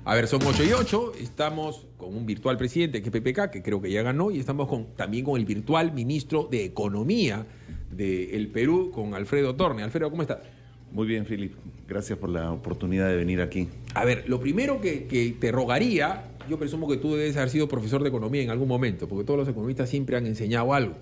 A ver, son 8:08, estamos con un virtual presidente que es PPK, que creo que ya ganó, y estamos también con el virtual ministro de Economía del Perú, con Alfredo Torne. Alfredo, ¿cómo estás? Muy bien, Philip. Gracias por la oportunidad de venir aquí. A ver, lo primero que te rogaría, yo presumo que tú debes haber sido profesor de economía en algún momento, porque todos los economistas siempre han enseñado algo.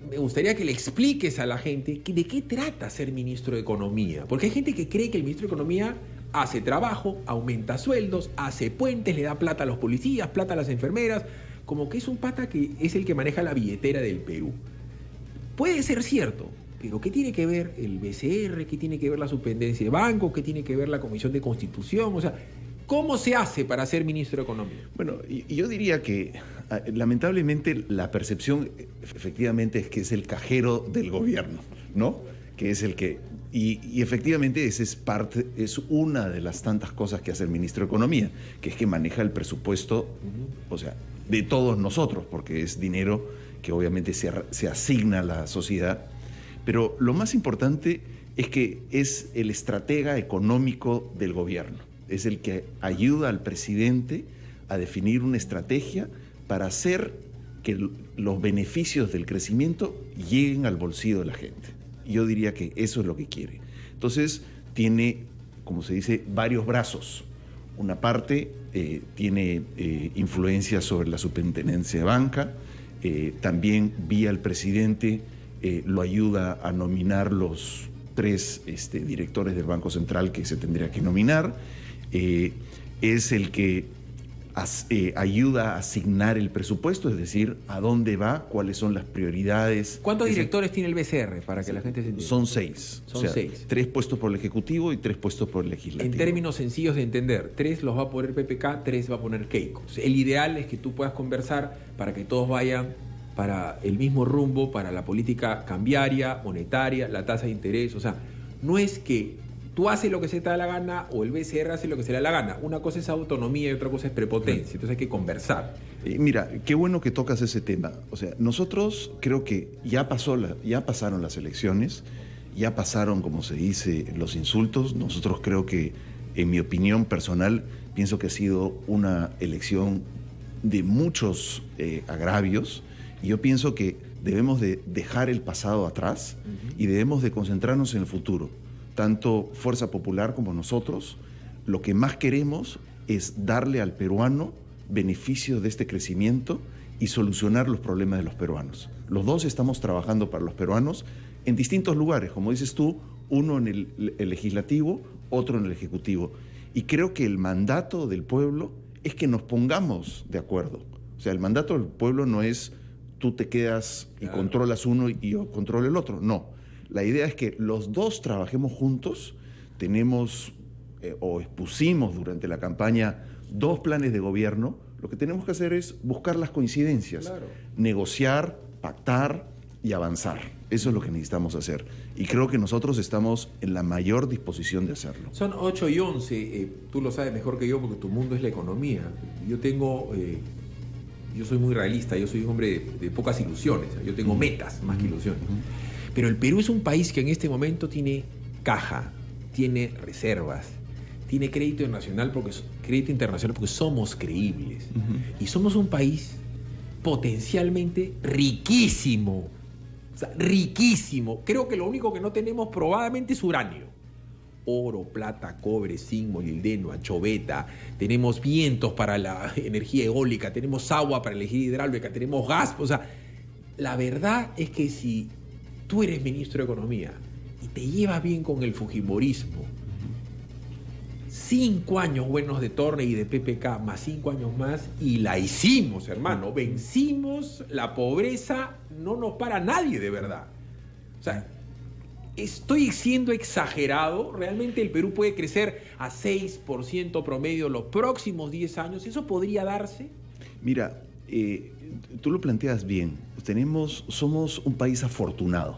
Me gustaría que le expliques a la gente de qué trata ser ministro de Economía, porque hay gente que cree que el ministro de Economía hace trabajo, aumenta sueldos, hace puentes, le da plata a los policías, plata a las enfermeras, como que es un pata que es el que maneja la billetera del Perú. Puede ser cierto, pero ¿qué tiene que ver el BCR? ¿Qué tiene que ver la superintendencia de bancos? ¿Qué tiene que ver la Comisión de Constitución? O sea, ¿cómo se hace para ser ministro de Economía? Bueno, yo diría que lamentablemente la percepción efectivamente es que es el cajero del gobierno, ¿no? Que es el que... Y efectivamente esa es una de las tantas cosas que hace el ministro de Economía, que es que maneja el presupuesto, o sea, de todos nosotros, porque es dinero que obviamente se asigna a la sociedad. Pero lo más importante es que es el estratega económico del gobierno. Es el que ayuda al presidente a definir una estrategia para hacer que los beneficios del crecimiento lleguen al bolsillo de la gente. Yo diría que eso es lo que quiere. Entonces, tiene, como se dice, varios brazos. Una parte tiene influencia sobre la superintendencia de banca, también vía el presidente lo ayuda a nominar los 3 directores del Banco Central que se tendría que nominar, es el que ayuda a asignar el presupuesto, es decir, a dónde va, cuáles son las prioridades. ¿Cuántos directores tiene el BCR para que la gente se entienda? Son 6. Son 6. 3 puestos por el Ejecutivo y 3 puestos por el Legislativo. En términos sencillos de entender, 3 los va a poner PPK, 3 va a poner Keiko. El ideal es que tú puedas conversar para que todos vayan para el mismo rumbo, para la política cambiaria, monetaria, la tasa de interés. O sea, no es que tú haces lo que se te da la gana o el BCR hace lo que se le da la gana. Una cosa es autonomía y otra cosa es prepotencia. Entonces hay que conversar. Mira, qué bueno que tocas ese tema. O sea, nosotros creo que ya pasaron las elecciones, ya pasaron, como se dice, los insultos. Nosotros creo que, en mi opinión personal, pienso que ha sido una elección de muchos agravios. Y yo pienso que debemos de dejar el pasado atrás y debemos de concentrarnos en el futuro. Tanto Fuerza Popular como nosotros, lo que más queremos es darle al peruano beneficios de este crecimiento y solucionar los problemas de los peruanos. Los dos estamos trabajando para los peruanos en distintos lugares, como dices tú, uno en el legislativo, otro en el ejecutivo. Y creo que el mandato del pueblo es que nos pongamos de acuerdo. O sea, el mandato del pueblo no es tú te quedas y controlas uno y yo controlo el otro. No. La idea es que los dos trabajemos juntos. Tenemos o expusimos durante la campaña 2 planes de gobierno. Lo que tenemos que hacer es buscar las coincidencias, negociar, pactar y avanzar. Eso es lo que necesitamos hacer. Y creo que nosotros estamos en la mayor disposición de hacerlo. Son 8:11. Tú lo sabes mejor que yo porque tu mundo es la economía. Yo soy muy realista, yo soy un hombre de pocas ilusiones. Yo tengo metas más que ilusiones. Pero el Perú es un país que en este momento tiene caja, tiene reservas, tiene crédito internacional porque somos creíbles. Y somos un país potencialmente riquísimo. O sea, riquísimo. Creo que lo único que no tenemos probadamente es uranio. Oro, plata, cobre, zinc, molibdeno, anchoveta. Tenemos vientos para la energía eólica, tenemos agua para la energía hidráulica, tenemos gas. O sea, la verdad es que si tú eres ministro de Economía y te llevas bien con el fujimorismo, 5 años buenos de Torne y de PPK, más 5 años más, y la hicimos, hermano. Vencimos la pobreza, no nos para nadie de verdad. O sea, ¿estoy siendo exagerado? ¿Realmente el Perú puede crecer a 6% promedio los próximos 10 años? ¿Eso podría darse? Mira, tú lo planteas bien. Somos un país afortunado.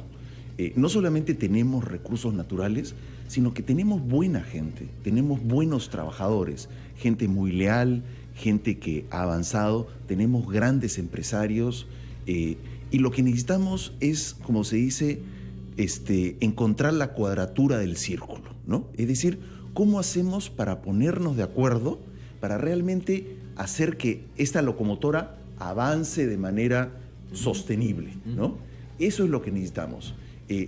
No solamente tenemos recursos naturales, sino que tenemos buena gente, tenemos buenos trabajadores, gente muy leal, gente que ha avanzado, tenemos grandes empresarios y lo que necesitamos es, como se dice, encontrar la cuadratura del círculo, ¿no? Es decir, ¿cómo hacemos para ponernos de acuerdo para realmente hacer que esta locomotora avance de manera sostenible, ¿no? Eso es lo que necesitamos.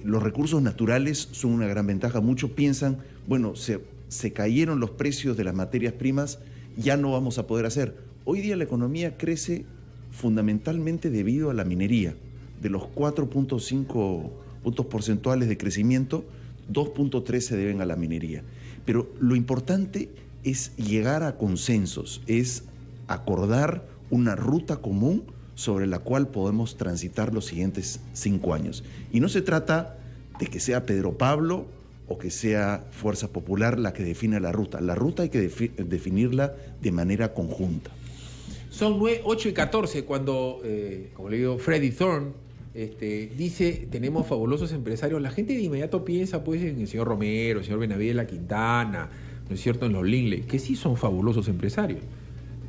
Los recursos naturales son una gran ventaja. Muchos piensan, bueno, se cayeron los precios de las materias primas, ya no vamos a poder hacer. Hoy día la economía crece fundamentalmente debido a la minería. De los 4.5 puntos porcentuales de crecimiento, 2.3 se deben a la minería. Pero lo importante es llegar a consensos, es acordar una ruta común sobre la cual podemos transitar los siguientes 5 años. Y no se trata de que sea Pedro Pablo o que sea Fuerza Popular la que define la ruta. La ruta hay que definirla de manera conjunta. Son 8:14 cuando, como le digo, Freddy Thorne dice, tenemos fabulosos empresarios. La gente de inmediato piensa pues en el señor Romero, el señor Benavides La Quintana, ¿no es cierto?, en los Linley, que sí son fabulosos empresarios.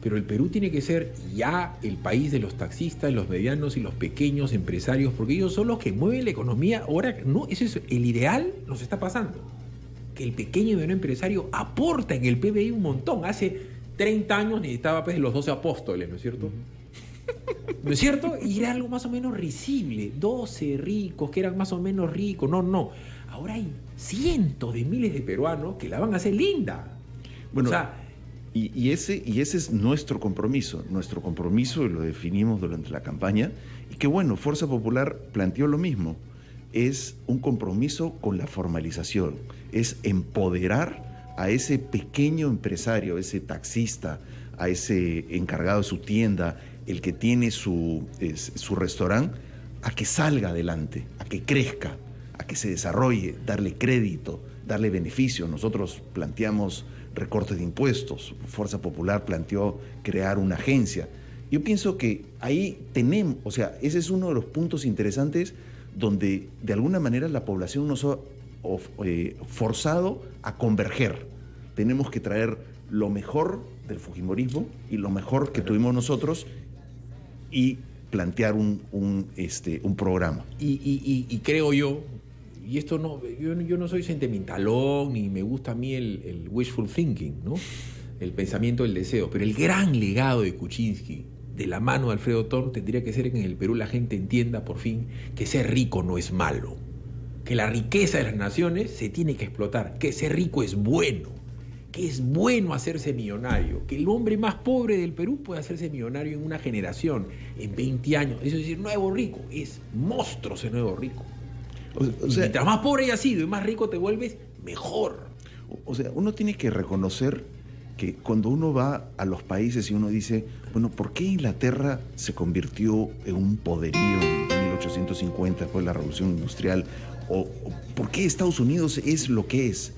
Pero el Perú tiene que ser ya el país de los taxistas, los medianos y los pequeños empresarios, porque ellos son los que mueven la economía. Ahora, no, ese es el ideal, nos está pasando. Que el pequeño y mediano empresario aporta en el PBI un montón. Hace 30 años necesitaba pues los 12 apóstoles, ¿no es cierto? ¿No es cierto? Y era algo más o menos risible. 12 ricos que eran más o menos ricos. No. Ahora hay cientos de miles de peruanos que la van a hacer linda. Bueno, o sea, y ese es nuestro compromiso. Nuestro compromiso, y lo definimos durante la campaña, y que bueno, Fuerza Popular planteó lo mismo. Es un compromiso con la formalización. Es empoderar a ese pequeño empresario, a ese taxista, a ese encargado de su tienda, el que tiene su restaurante, a que salga adelante, a que crezca, a que se desarrolle, darle crédito, darle beneficio. Nosotros planteamos recortes de impuestos, Fuerza Popular planteó crear una agencia. Yo pienso que ahí tenemos, o sea, ese es uno de los puntos interesantes donde de alguna manera la población nos ha forzado a converger. Tenemos que traer lo mejor del fujimorismo y lo mejor que tuvimos nosotros y plantear un programa. Y creo yo, y esto no, yo no soy sentimentalón, ni me gusta a mí el wishful thinking, ¿no? El pensamiento del deseo, pero el gran legado de Kuczynski, de la mano de Alfredo Thorne, tendría que ser que en el Perú la gente entienda por fin que ser rico no es malo, que la riqueza de las naciones se tiene que explotar, que ser rico es bueno, que es bueno hacerse millonario, que el hombre más pobre del Perú puede hacerse millonario en una generación, en 20 años. Eso es decir, nuevo rico, es monstruo ese nuevo rico. O sea, mientras más pobre hayas sido y más rico te vuelves, mejor. O sea, uno tiene que reconocer que cuando uno va a los países y uno dice, bueno, ¿por qué Inglaterra se convirtió en un poderío en 1850 después de la Revolución Industrial? ¿O por qué Estados Unidos es lo que es?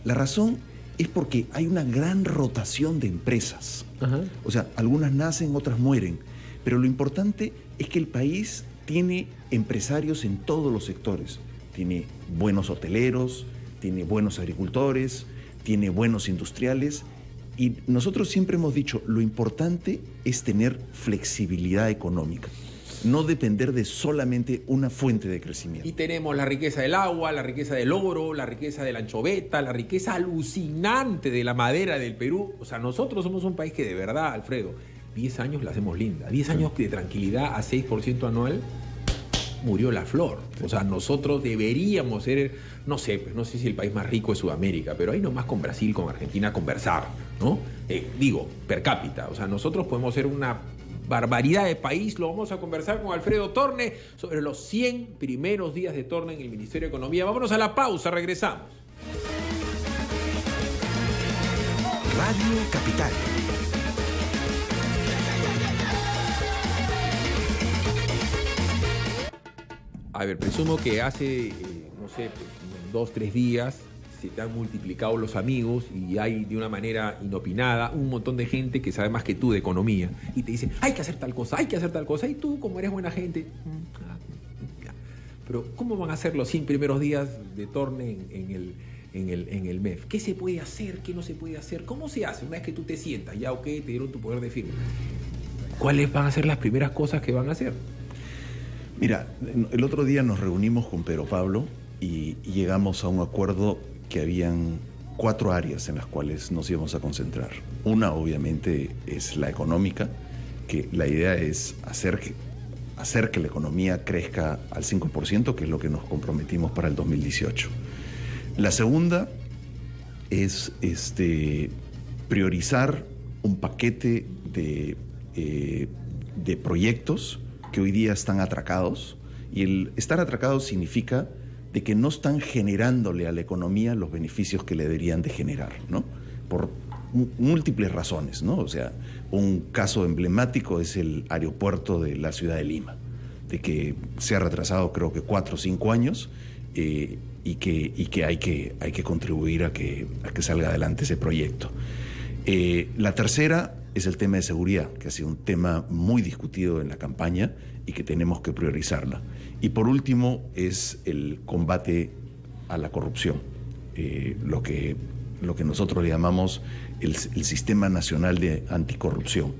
La razón es porque hay una gran rotación de empresas. Ajá. O sea, algunas nacen, otras mueren. Pero lo importante es que el país tiene empresarios en todos los sectores. Tiene buenos hoteleros, tiene buenos agricultores, tiene buenos industriales. Y nosotros siempre hemos dicho, lo importante es tener flexibilidad económica, no depender de solamente una fuente de crecimiento. Y tenemos la riqueza del agua, la riqueza del oro, la riqueza de la anchoveta, la riqueza alucinante de la madera del Perú. O sea, nosotros somos un país que de verdad, Alfredo, 10 años la hacemos linda. 10 años de tranquilidad a 6% anual, murió la flor. O sea, nosotros deberíamos ser, no sé si el país más rico es Sudamérica, pero ahí nomás con Brasil, con Argentina, conversar, ¿no? Digo, per cápita. O sea, nosotros podemos ser una barbaridad de país. Lo vamos a conversar con Alfredo Thorne sobre los 100 primeros días de Thorne en el Ministerio de Economía. Vámonos a la pausa, regresamos. Radio Capital. A ver, presumo que hace, no sé, 2, 3 días se te han multiplicado los amigos y hay de una manera inopinada un montón de gente que sabe más que tú de economía y te dice, hay que hacer tal cosa, y tú, como eres buena gente, pero ¿cómo van a ser los 100 primeros días de Thorne en el MEF? ¿Qué se puede hacer? ¿Qué no se puede hacer? ¿Cómo se hace una vez que tú te sientas? Ya, ok, te dieron tu poder de firma. ¿Cuáles van a ser las primeras cosas que van a hacer? Mira, el otro día nos reunimos con Pedro Pablo y llegamos a un acuerdo que habían 4 áreas en las cuales nos íbamos a concentrar. Una, obviamente, es la económica, que la idea es hacer que la economía crezca al 5%, que es lo que nos comprometimos para el 2018. La segunda es priorizar un paquete de proyectos que hoy día están atracados, y el estar atracados significa de que no están generándole a la economía los beneficios que le deberían de generar, ¿no? Por múltiples razones, ¿no? O sea, un caso emblemático es el aeropuerto de la ciudad de Lima, de que se ha retrasado creo que 4 o 5 años y que hay que contribuir a que salga adelante ese proyecto. La tercera es el tema de seguridad, que ha sido un tema muy discutido en la campaña y que tenemos que priorizarla. Y por último es el combate a la corrupción, lo que nosotros le llamamos el Sistema Nacional de Anticorrupción.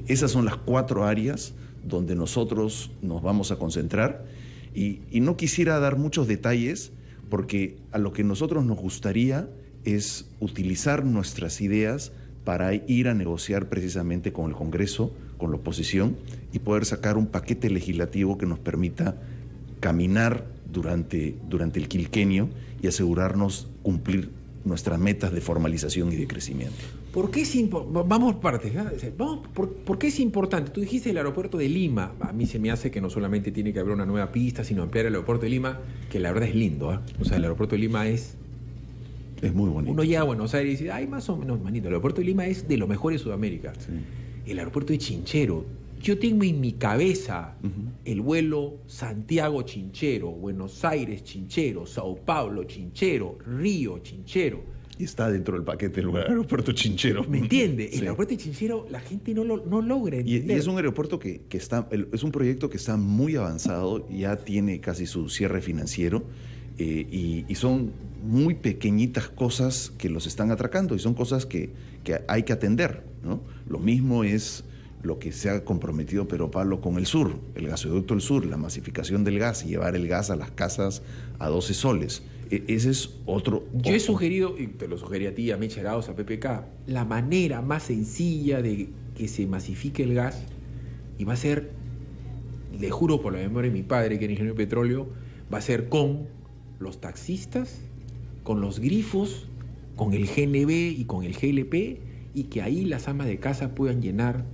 Esas son las 4 áreas donde nosotros nos vamos a concentrar, y no quisiera dar muchos detalles porque a lo que nosotros nos gustaría es utilizar nuestras ideas para ir a negociar precisamente con el Congreso, con la oposición, y poder sacar un paquete legislativo que nos permita caminar durante el quinquenio y asegurarnos cumplir nuestras metas de formalización y de crecimiento. ¿Por qué vamos por partes? ¿Por qué es importante? Tú dijiste el aeropuerto de Lima. A mí se me hace que no solamente tiene que haber una nueva pista, sino ampliar el aeropuerto de Lima, que la verdad es lindo, ¿eh? O sea, el aeropuerto de Lima es muy bonito. Uno llega a Buenos Aires y dice, ay, más o menos, manito, el aeropuerto de Lima es de lo mejor de Sudamérica. Sí. El aeropuerto de Chinchero. Yo tengo en mi cabeza el vuelo Santiago-Chinchero, Buenos Aires-Chinchero, Sao Paulo-Chinchero, Río-Chinchero. Y está dentro del paquete del aeropuerto Chinchero. ¿Me entiende? Sí. El aeropuerto de Chinchero la gente no logra entender. Y es un aeropuerto es un proyecto que está muy avanzado, ya tiene casi su cierre financiero, y son muy pequeñitas cosas que los están atracando, y son cosas que hay que atender, ¿no? Lo mismo es lo que se ha comprometido Pedro Pablo con el sur, el gasoducto del sur, la masificación del gas y llevar el gas a las casas a 12 soles. Ese es otro. Yo he sugerido, y te lo sugerí a ti, a Mecha Arauz, a PPK, la manera más sencilla de que se masifique el gas, y va a ser, le juro por la memoria de mi padre, que era ingeniero de petróleo, va a ser con los taxistas, con los grifos, con el GNB y con el GLP, y que ahí las amas de casa puedan llenar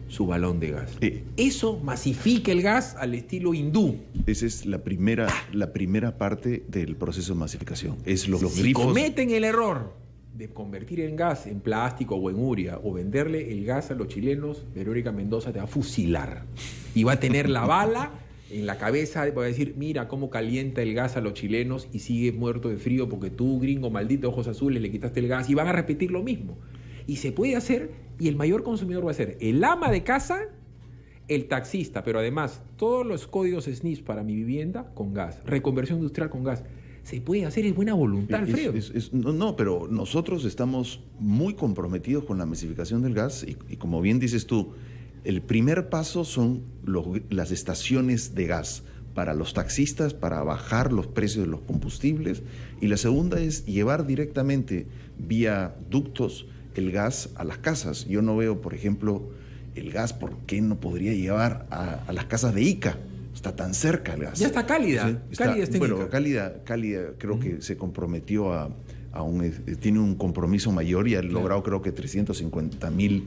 su balón de gas. Eso masifica el gas al estilo hindú. Esa es la primera parte del proceso de masificación. Es los si grifos. Cometen el error de convertir el gas en plástico o en urea, o venderle el gas a los chilenos, Verónica Mendoza te va a fusilar. Y va a tener la bala en la cabeza, va a decir, mira cómo calienta el gas a los chilenos y sigue muerto de frío porque tú, gringo maldito, ojos azules, le quitaste el gas, y van a repetir lo mismo. Y se puede hacer, y el mayor consumidor va a ser el ama de casa, el taxista, pero además todos los códigos SNIS para mi vivienda con gas, reconversión industrial con gas. Se puede hacer, es buena voluntad, Alfredo. No, pero nosotros estamos muy comprometidos con la masificación del gas, y como bien dices tú, el primer paso son las estaciones de gas para los taxistas, para bajar los precios de los combustibles, y la segunda es llevar directamente vía ductos el gas a las casas. Yo no veo, por ejemplo, el gas, ¿por qué no podría llevar a las casas de Ica? Está tan cerca el gas. Ya está Cálida. Sí, Cálida está en bueno, Ica. Cálida creo que se comprometió tiene un compromiso mayor y ha logrado creo que 350,000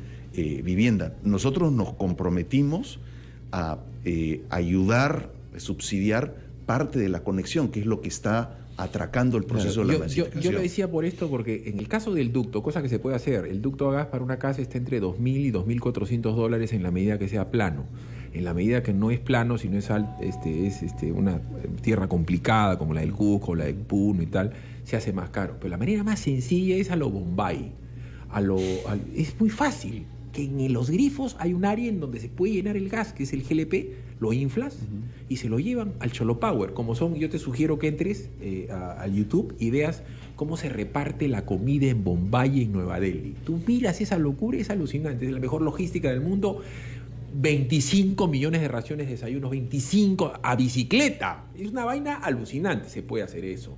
viviendas. Nosotros nos comprometimos a ayudar, subsidiar parte de la conexión, que es lo que está atracando el proceso de la masificación. Yo lo decía por esto, porque en el caso del ducto, cosa que se puede hacer, el ducto a gas para una casa está entre $2,000 y $2,400 en la medida que sea plano. En la medida que no es plano, sino es una tierra complicada como la del Cusco, la del Puno y tal, se hace más caro. Pero la manera más sencilla es a lo Bombay. Es muy fácil, que en los grifos hay un área en donde se puede llenar el gas, que es el GLP, lo inflas y se lo llevan al Cholo Power. Como son, yo te sugiero que entres al YouTube y veas cómo se reparte la comida en Bombay y en Nueva Delhi. Tú miras esa locura, es alucinante, es la mejor logística del mundo. 25 millones de raciones de desayunos, 25 a bicicleta. Es una vaina alucinante, se puede hacer eso.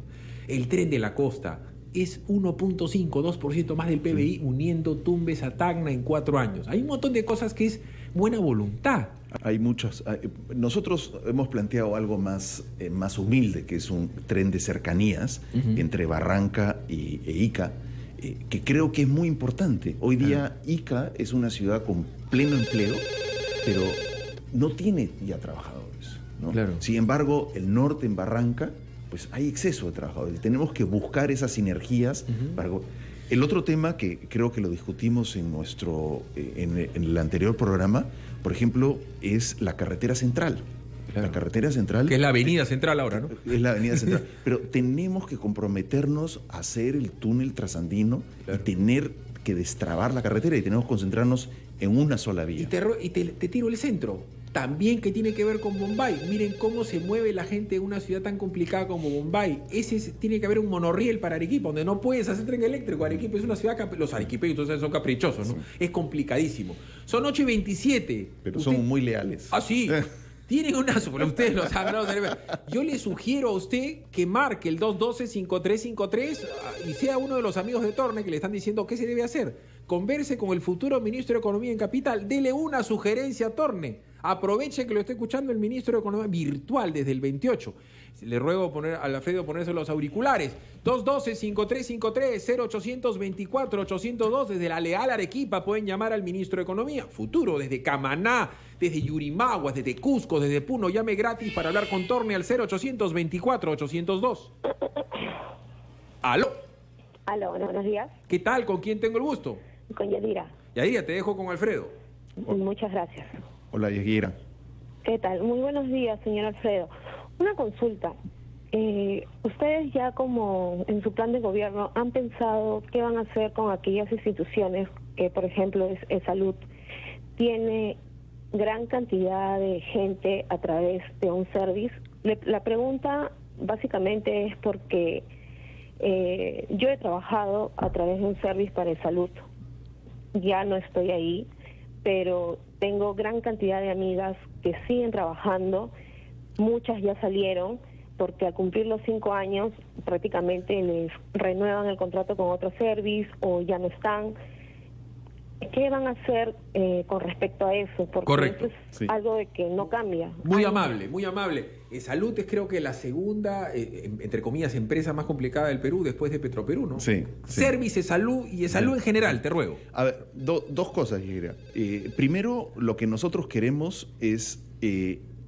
El tren de la costa, es 1.5, 2% más del PBI uniendo Tumbes a Tacna en 4 años. Hay un montón de cosas que es buena voluntad. Hay muchas. Nosotros hemos planteado algo más humilde, que es un tren de cercanías entre Barranca e Ica, que creo que es muy importante. Hoy día Ica es una ciudad con pleno empleo, pero no tiene ya trabajadores, ¿no? Claro. Sin embargo, el norte en Barranca, pues hay exceso de trabajadores. Tenemos que buscar esas sinergias. El otro tema que creo que lo discutimos en el anterior programa, por ejemplo, es la carretera central. Claro. La carretera central... Que es la avenida central ahora, ¿no? Es la avenida central. Pero tenemos que comprometernos a hacer el túnel trasandino, claro, y tener que destrabar la carretera, y tenemos que concentrarnos en una sola vía. Y te tiro el centro. También que tiene que ver con Bombay. Miren cómo se mueve la gente en una ciudad tan complicada como Bombay. Tiene que haber un monorriel para Arequipa, donde no puedes hacer tren eléctrico. Arequipa es una ciudad... Los arequipeños entonces son caprichosos, ¿no? Sí. Es complicadísimo. Son 8:27. Pero somos muy leales. Ah, sí. Tienen una... Ustedes lo saben. Yo le sugiero a usted que marque el 212-5353 y sea uno de los amigos de Torne que le están diciendo qué se debe hacer. Converse con el futuro ministro de Economía en Capital. Dele una sugerencia a Torne. Aproveche que lo está escuchando el ministro de Economía virtual desde el 28. Le ruego a Alfredo ponerse los auriculares. 212-5353, 0824-802. Desde la Leal Arequipa pueden llamar al ministro de Economía. Futuro, desde Camaná, desde Yurimaguas, desde Cusco, desde Puno. Llame gratis para hablar con Torne al 0824-802. ¿Aló? Aló, buenos días. ¿Qué tal? ¿Con quién tengo el gusto? Con Yadira. Yadira, te dejo con Alfredo. Muchas gracias. Hola, Yagira. ¿Qué tal? Muy buenos días, señor Alfredo. Una consulta. Ustedes ya como en su plan de gobierno han pensado qué van a hacer con aquellas instituciones que, por ejemplo, es salud, tiene gran cantidad de gente a través de un service. La pregunta básicamente es porque yo he trabajado a través de un service para el salud. Ya no estoy ahí, pero tengo gran cantidad de amigas que siguen trabajando. Muchas ya salieron porque al cumplir los 5 años prácticamente les renuevan el contrato con otro service o ya no están. ¿Qué van a hacer con respecto a eso? Porque correcto, eso es algo de que no cambia. Muy amable, muy amable. Salud es creo que la segunda, entre comillas, empresa más complicada del Perú después de Petroperú, ¿no? Sí. Service es salud y es salud en general, te ruego. A ver, dos cosas, Yagira. Primero, lo que nosotros queremos es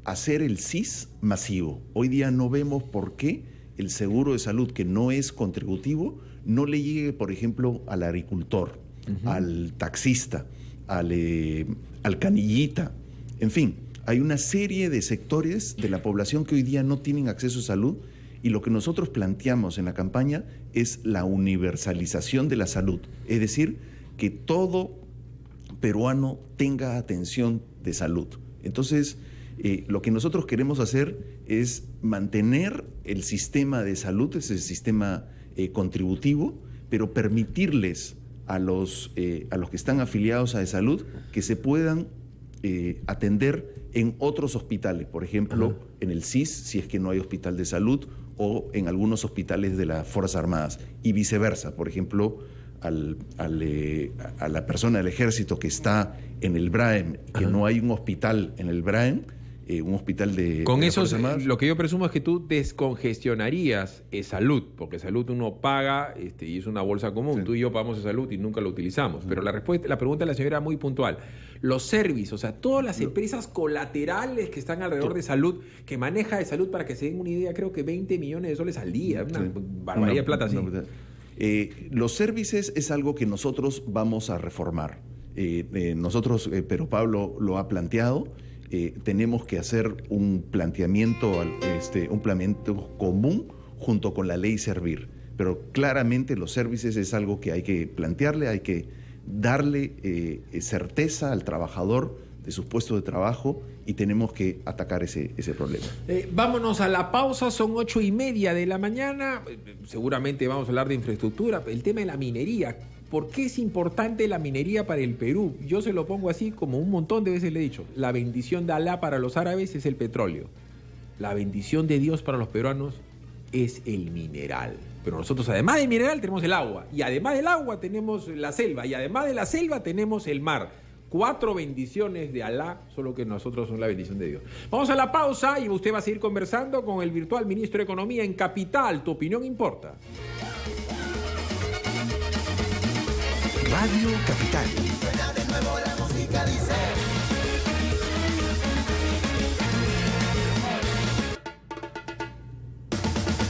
hacer el SIS masivo. Hoy día no vemos por qué el seguro de salud, que no es contributivo, no le llegue, por ejemplo, al agricultor, al taxista, al canillita, en fin. Hay una serie de sectores de la población que hoy día no tienen acceso a salud, y lo que nosotros planteamos en la campaña es la universalización de la salud, es decir, que todo peruano tenga atención de salud. Entonces, lo que nosotros queremos hacer es mantener el sistema de salud, ese sistema contributivo, pero permitirles a los que están afiliados a de salud que se puedan atender en otros hospitales, por ejemplo, en el SIS, si es que no hay hospital de salud, o en algunos hospitales de las Fuerzas Armadas, y viceversa. Por ejemplo, a la persona del ejército que está en el BRAEM, que no hay un hospital en el BRAEM, un hospital de... Con eso, lo que yo presumo es que tú descongestionarías salud, porque salud uno paga y es una bolsa común. Sí. Tú y yo pagamos salud y nunca lo utilizamos. Pero la pregunta de la señora era muy puntual. Los servicios, o sea, todas las empresas colaterales que están alrededor de salud, que maneja de salud, para que se den una idea, creo que 20 millones de soles al día, una barbaridad de plata así. Los services es algo que nosotros vamos a reformar. Pero Pablo lo ha planteado. Tenemos que hacer un planteamiento común junto con la ley Servir. Pero claramente los servicios es algo que hay que plantearle, hay que darle certeza al trabajador de sus puestos de trabajo, y tenemos que atacar ese problema. Vámonos a la pausa, son 8:30 de la mañana. Seguramente vamos a hablar de infraestructura, el tema de la minería. ¿Por qué es importante la minería para el Perú? Yo se lo pongo así, como un montón de veces le he dicho. La bendición de Alá para los árabes es el petróleo. La bendición de Dios para los peruanos es el mineral. Pero nosotros, además del mineral, tenemos el agua. Y además del agua, tenemos la selva. Y además de la selva, tenemos el mar. 4 bendiciones de Alá, solo que nosotros son la bendición de Dios. Vamos a la pausa y usted va a seguir conversando con el virtual ministro de Economía en Capital. Tu opinión importa. Radio Capital. Suena de nuevo la música, dice.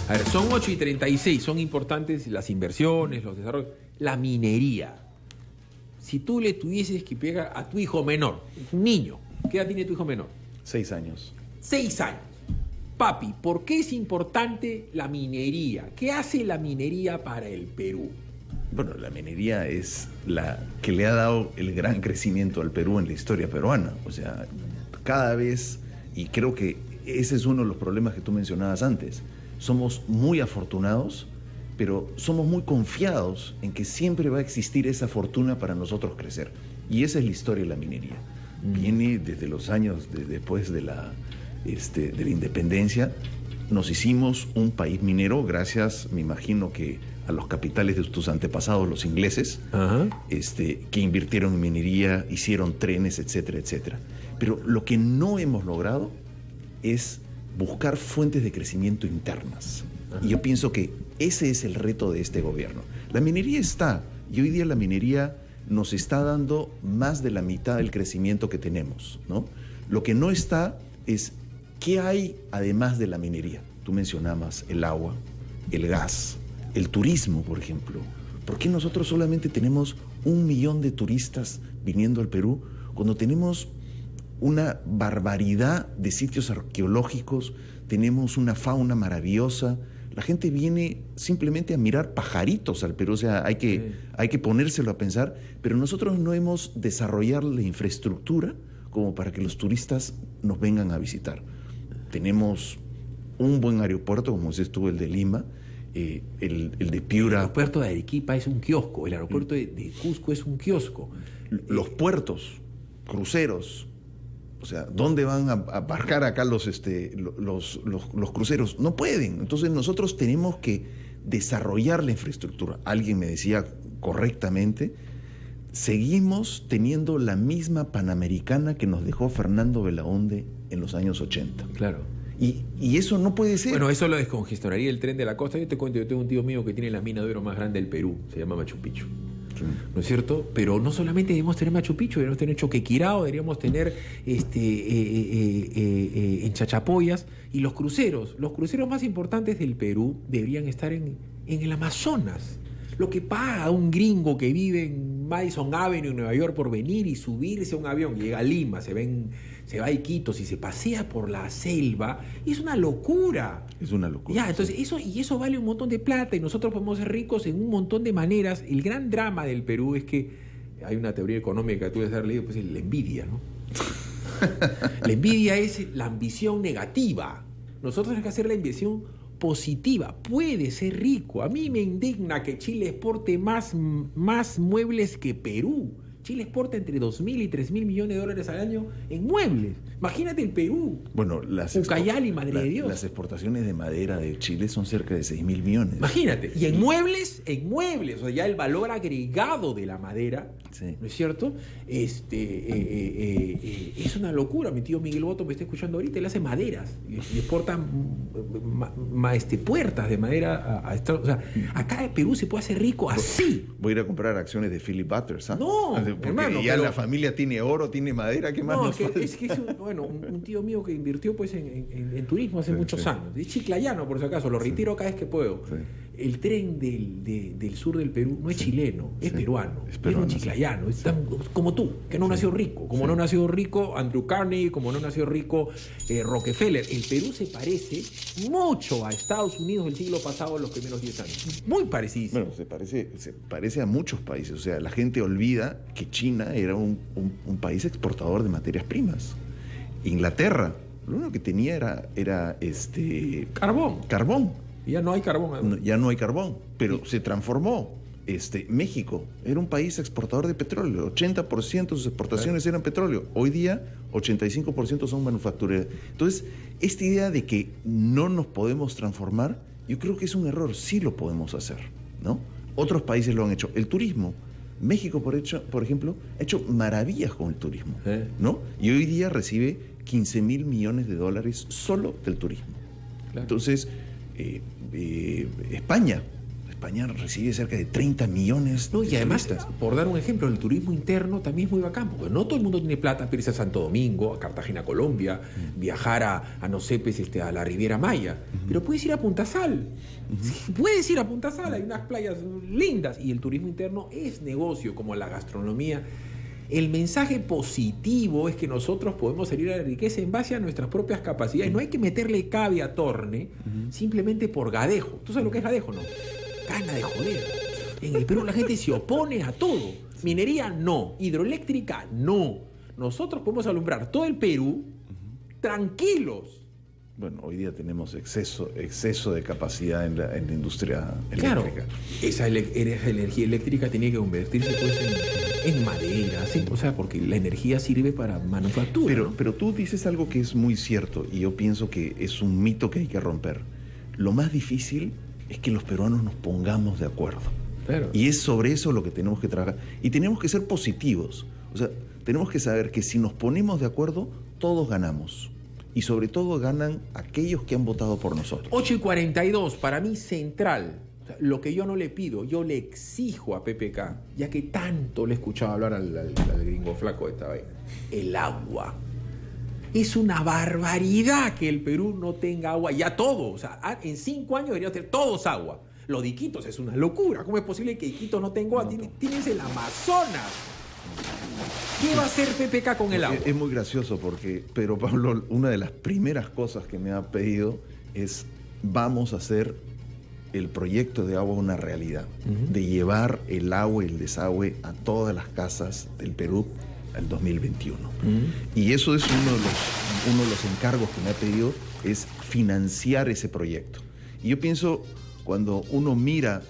A ver, son 8:36, son importantes las inversiones, los desarrollos. La minería. Si tú le tuvieses que pegar a tu hijo menor, un niño, ¿qué edad tiene tu hijo menor? 6 años. 6 años. Papi, ¿por qué es importante la minería? ¿Qué hace la minería para el Perú? Bueno, la minería es la que le ha dado el gran crecimiento al Perú en la historia peruana. O sea, cada vez, y creo que ese es uno de los problemas que tú mencionabas antes, somos muy afortunados, pero somos muy confiados en que siempre va a existir esa fortuna para nosotros crecer. Y esa es la historia de la minería. Viene desde los años después de la independencia. Nos hicimos un país minero gracias, me imagino que a los capitales de tus antepasados, los ingleses, que invirtieron en minería, hicieron trenes, etcétera, etcétera. Pero lo que no hemos logrado es buscar fuentes de crecimiento internas. Y yo pienso que ese es el reto de este gobierno. La minería está, y hoy día la minería nos está dando más de la mitad del crecimiento que tenemos, ¿no? Lo que no está es qué hay además de la minería. Tú mencionabas el agua, el gas, el turismo, por ejemplo. ¿Por qué nosotros solamente tenemos 1 millón de turistas viniendo al Perú cuando tenemos una barbaridad de sitios arqueológicos, tenemos una fauna maravillosa? La gente viene simplemente a mirar pajaritos al Perú, o sea, hay que ponérselo a pensar, pero nosotros no hemos desarrollado la infraestructura como para que los turistas nos vengan a visitar. Tenemos un buen aeropuerto, como dices tú, el de Lima, el de Piura. El aeropuerto de Arequipa es un kiosco, el aeropuerto de Cusco es un kiosco. Los puertos, cruceros, o sea, ¿dónde van a aparcar acá los cruceros? No pueden. Entonces nosotros tenemos que desarrollar la infraestructura. Alguien me decía correctamente, seguimos teniendo la misma Panamericana que nos dejó Fernando Belaúnde en los años 80. Claro. Y eso no puede ser. Bueno, eso lo descongestionaría el tren de la costa. Yo te cuento, yo tengo un tío mío que tiene la mina de oro más grande del Perú, se llama Machu Picchu. ¿No es cierto? Pero no solamente debemos tener Machu Picchu, deberíamos tener Choquequirao, deberíamos tener en Chachapoyas, y los cruceros más importantes del Perú deberían estar en el Amazonas. Lo que paga un gringo que vive en Madison Avenue en Nueva York por venir y subirse a un avión, llega a Lima, se va a Iquitos y se pasea por la selva, es una locura. Es una locura. Ya, entonces eso vale un montón de plata y nosotros podemos ser ricos en un montón de maneras. El gran drama del Perú es que hay una teoría económica que tú debes haber leído, pues es la envidia, ¿no? La envidia es la ambición negativa. Nosotros tenemos que hacer la ambición positiva. Puede ser rico. A mí me indigna que Chile exporte más muebles que Perú. Chile exporta entre 2.000 y 3.000 millones de dólares al año en muebles. Imagínate el Perú. Bueno, Ucayali, Madre de Dios. Las exportaciones de madera de Chile son cerca de 6.000 millones. Imagínate. Y en muebles, o sea, ya el valor agregado de la madera, sí, ¿no es cierto? Es una locura. Mi tío Miguel Boto me está escuchando ahorita, él hace maderas y exporta puertas de madera a Estados Unidos. O sea, acá en Perú se puede hacer rico así. Voy a ir a comprar acciones de Philip Butters, ¿ah? No, porque hermano, ya la familia tiene oro, tiene madera, ¿qué más no, nos falta? es un tío mío que invirtió pues en turismo hace muchos años. Es chiclayano, por si acaso, lo retiro cada vez que puedo. Sí. El tren del sur del Perú no es chileno, es peruano. Es un chiclayano, es como tú, que no nació rico. Como no nació rico Andrew Carnegie, como no nació rico Rockefeller. El Perú se parece mucho a Estados Unidos del siglo pasado en los primeros 10 años. Muy parecido. Bueno, se parece a muchos países. O sea, la gente olvida que China era un país exportador de materias primas. Inglaterra, lo único que tenía era carbón. Y ya no hay carbón. Ya no hay carbón, pero se transformó. México era un país exportador de petróleo. 80% de sus exportaciones eran petróleo. Hoy día, 85% son manufactureras. Entonces, esta idea de que no nos podemos transformar, Yo creo que es un error, sí lo podemos hacer, ¿no? Otros países lo han hecho. El turismo, México, por ejemplo, ha hecho maravillas con el turismo, ¿no? Y hoy día recibe 15.000 millones de dólares solo del turismo. Claro. Entonces, España recibe cerca de 30 millones no, de y además, turistas. por dar un ejemplo, el turismo interno también es muy bacán, porque no todo el mundo tiene plata para irse a Santo Domingo, a Cartagena, Colombia, viajar a no sé, pues, a la Riviera Maya, pero puedes ir a Punta Sal. Sí, puedes ir a Punta Sal, hay unas playas lindas, y el turismo interno es negocio, como la gastronomía. El mensaje positivo es que nosotros podemos salir a la riqueza en base a nuestras propias capacidades. No hay que meterle cabe a Torne simplemente por gadejo. ¿Tú sabes lo que es gadejo, no? Gana de joder. En el Perú la gente se opone a todo. Minería, no. Hidroeléctrica, no. Nosotros podemos alumbrar todo el Perú tranquilos. Bueno, hoy día tenemos exceso de capacidad en la industria claro, eléctrica. Esa energía eléctrica tiene que convertirse pues, en madera, ¿sí? O sea, porque la energía sirve para manufactura. Pero tú dices algo que es muy cierto y yo pienso que es un mito que hay que romper. Lo más difícil es que los peruanos nos pongamos de acuerdo. Claro. Y es sobre eso lo que tenemos que trabajar. Y tenemos que ser positivos. O sea, tenemos que saber que si nos ponemos de acuerdo, todos ganamos. Y sobre todo ganan aquellos que han votado por nosotros. 8:42, para mí central. O sea, lo que yo no le pido, yo le exijo a PPK, ya que tanto le he escuchado hablar al gringo flaco de esta vaina. El agua. Es una barbaridad que el Perú no tenga agua, ya todo. O sea, en 5 años debería tener todos agua. Lo de Iquitos es una locura. ¿Cómo es posible que Iquitos no tenga agua? Tienes el Amazonas. ¿Qué va a hacer PPK con el agua? Es muy gracioso porque Pedro Pablo, una de las primeras cosas que me ha pedido es vamos a hacer el proyecto de agua una realidad, de llevar el agua y el desagüe a todas las casas del Perú al 2021. Y eso es uno de los encargos que me ha pedido, es financiar ese proyecto. Y yo pienso, cuando uno mira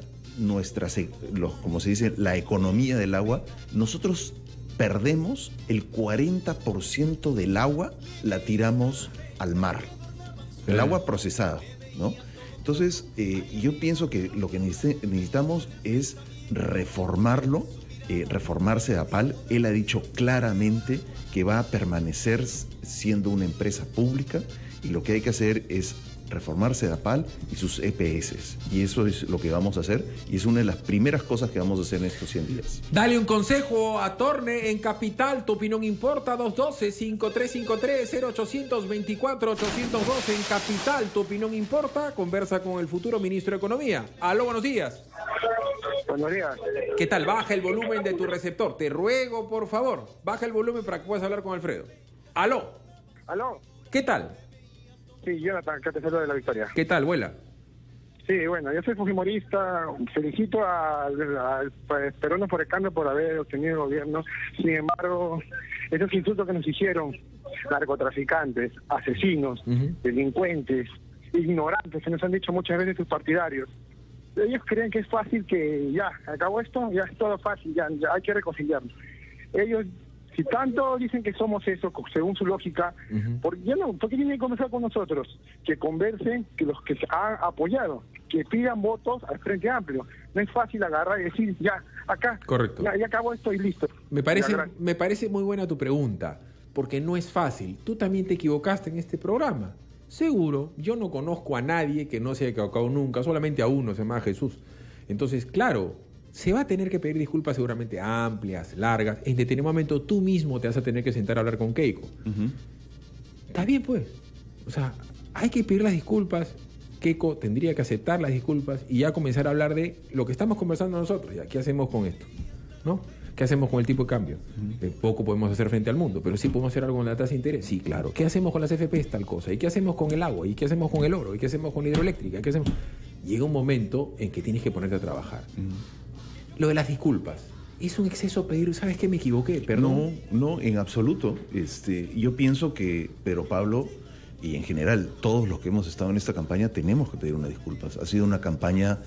como se dice, la economía del agua, nosotros perdemos el 40% del agua, la tiramos al mar. El agua procesada, ¿no? Entonces, yo pienso que lo que necesitamos es reformarlo, reformarse de APAL. Él ha dicho claramente que va a permanecer siendo una empresa pública y lo que hay que hacer es reformarse de APAL y sus EPS. Y eso es lo que vamos a hacer y es una de las primeras cosas que vamos a hacer en estos 100 días. Dale un consejo a Torne en Capital. Tu opinión importa. 212-5353-0824-812 en Capital. Tu opinión importa. Conversa con el futuro ministro de Economía. Aló, buenos días. Buenos días. ¿Qué tal? Baja el volumen de tu receptor. Te ruego, por favor. Baja el volumen para que puedas hablar con Alfredo. Aló. Aló. ¿Qué tal? Sí, Jonathan, que te saludo de La Victoria. ¿Qué tal, abuela? Sí, bueno, yo soy fujimorista, felicito al peruano por el cambio por haber obtenido el gobierno. Sin embargo, esos insultos que nos hicieron, narcotraficantes, asesinos, delincuentes, ignorantes, que nos han dicho muchas veces sus partidarios, ellos creen que es fácil, que ya, acabó esto, ya es todo fácil, ya hay que reconciliarnos. Ellos, si tanto dicen que somos eso, según su lógica, ¿por qué tienen que conversar con nosotros? Que conversen, que los que se han apoyado, que pidan votos al Frente Amplio. No es fácil agarrar y decir, ya, acá, correcto, ya acabó esto y listo. Me parece muy buena tu pregunta, porque no es fácil. Tú también te equivocaste en este programa. Seguro, yo no conozco a nadie que no se haya equivocado nunca, solamente a uno, se llama Jesús. Entonces, claro, se va a tener que pedir disculpas seguramente amplias, largas. En determinado momento tú mismo te vas a tener que sentar a hablar con Keiko. Está bien, pues. O sea, hay que pedir las disculpas. Keiko tendría que aceptar las disculpas y ya comenzar a hablar de lo que estamos conversando nosotros. Ya, ¿qué hacemos con esto? ¿No? ¿Qué hacemos con el tipo de cambio? Poco podemos hacer frente al mundo, pero sí podemos hacer algo con la tasa de interés. Sí, claro. ¿Qué hacemos con las FPs? Tal cosa. ¿Y qué hacemos con el agua? ¿Y qué hacemos con el oro? ¿Y qué hacemos con la hidroeléctrica? ¿Qué hacemos? Llega un momento en que tienes que ponerte a trabajar. Lo de las disculpas. Es un exceso pedir, ¿sabes qué? Me equivoqué, perdón. No, en absoluto. Yo pienso que Pedro Pablo y en general todos los que hemos estado en esta campaña tenemos que pedir unas disculpas. Ha sido una campaña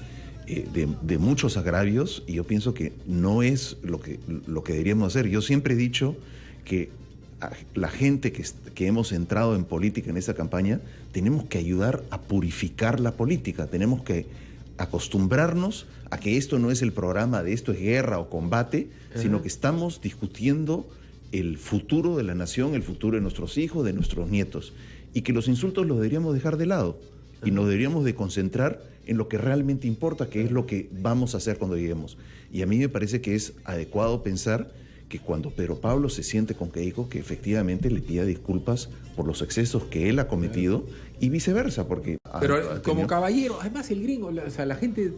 de muchos agravios y yo pienso que no es lo que deberíamos hacer. Yo siempre he dicho que la gente que hemos entrado en política en esta campaña, tenemos que ayudar a purificar la política, tenemos que acostumbrarnos a que esto no es el programa de esto es guerra o combate, sino que estamos discutiendo el futuro de la nación, el futuro de nuestros hijos, de nuestros nietos, y que los insultos los deberíamos dejar de lado y nos deberíamos de concentrar en lo que realmente importa, que es lo que vamos a hacer cuando lleguemos. Y a mí me parece que es adecuado pensar que cuando Pedro Pablo se siente con Keiko, que efectivamente le pida disculpas por los excesos que él ha cometido y viceversa, porque... Pero como caballero, además el gringo, o sea, la gente,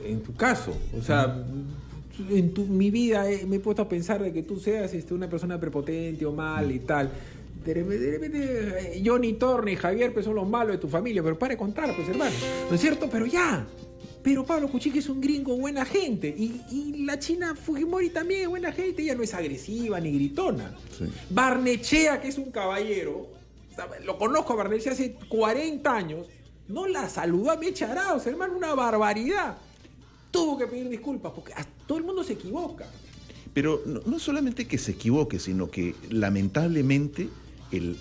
en tu caso, o sea, mi vida me he puesto a pensar de que tú seas una persona prepotente o mal y tal. De repente Johnny Torne y Javier pues son los malos de tu familia, pero para de contar, pues hermano, ¿no es cierto? Pero ya, pero Pablo Kuczynski es un gringo buena gente y la China Fujimori también es buena gente, ella no es agresiva ni gritona. Sí. Barnechea, que es un caballero, lo conozco a Barnechea hace 40 años, no la saludó a Mecha Arauz, hermano, una barbaridad. Tuvo que pedir disculpas porque todo el mundo se equivoca. Pero no solamente que se equivoque, sino que lamentablemente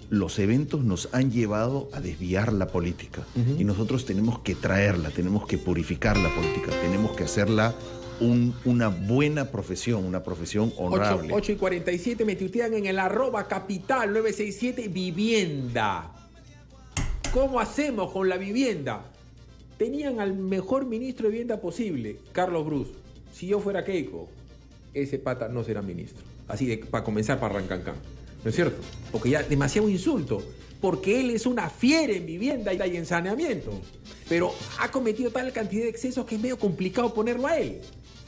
los eventos nos han llevado a desviar la política. Y nosotros tenemos que traerla, tenemos que purificar la política, tenemos que hacerla una buena profesión, una profesión honorable. 8:47 me tuitean en el @capital 967 vivienda. ¿Cómo hacemos con la vivienda? Tenían al mejor ministro de vivienda posible, Carlos Brus. Si yo fuera Keiko, ese pata no será ministro. Así para comenzar, para arrancar. ¿No es cierto? Porque ya demasiado insulto. Porque él es una fiera en vivienda y en saneamiento. Pero ha cometido tal cantidad de excesos que es medio complicado ponerlo a él.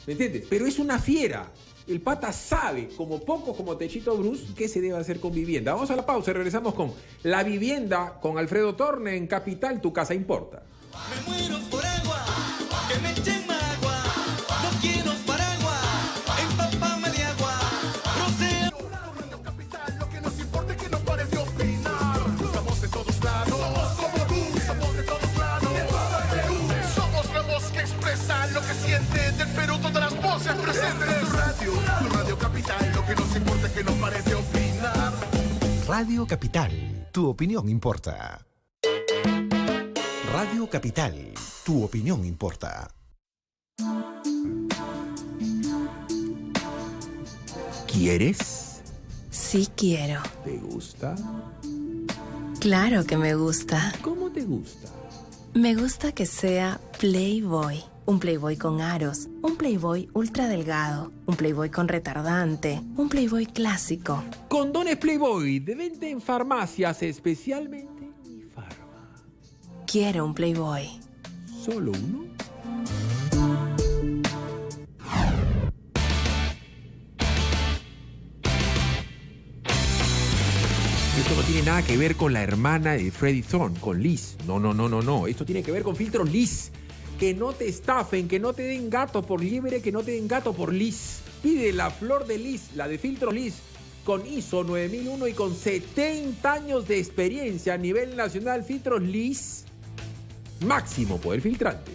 ¿Me entiendes? Pero es una fiera. El pata sabe, como pocos como Techito Brus, qué se debe hacer con vivienda. Vamos a la pausa y regresamos con La Vivienda con Alfredo Torne en Capital, tu casa importa. Me muero por agua, que me echen agua, no quiero paraguas, empápame de agua, rocea. Radio Capital, lo que nos importa es que nos pare de opinar. Estamos de todos lados, somos como tú, estamos de todos lados. De todo el Perú, somos la voz que expresa lo que siente del Perú, todas las voces presentes. Tu Radio Capital, lo que nos importa es que nos pare de opinar. Radio Capital, tu opinión importa. Radio Capital, tu opinión importa. ¿Quieres? Sí quiero. ¿Te gusta? Claro que me gusta. ¿Cómo te gusta? Me gusta que sea Playboy. Un Playboy con aros, un Playboy ultra delgado, un Playboy con retardante, un Playboy clásico. Condones Playboy, de venta en farmacias, especialmente Mi Farma. Quiero un Playboy. ¿Solo uno? Esto no tiene nada que ver con la hermana de Freddie Thorne, con Liz. No. Esto tiene que ver con filtros Liz. Que no te estafen, que no te den gato por liebre, que no te den gato por Liz. Pide la flor de Liz, la de filtros Liz, con ISO 9001 y con 70 años de experiencia a nivel nacional. Filtros Liz, máximo poder filtrante.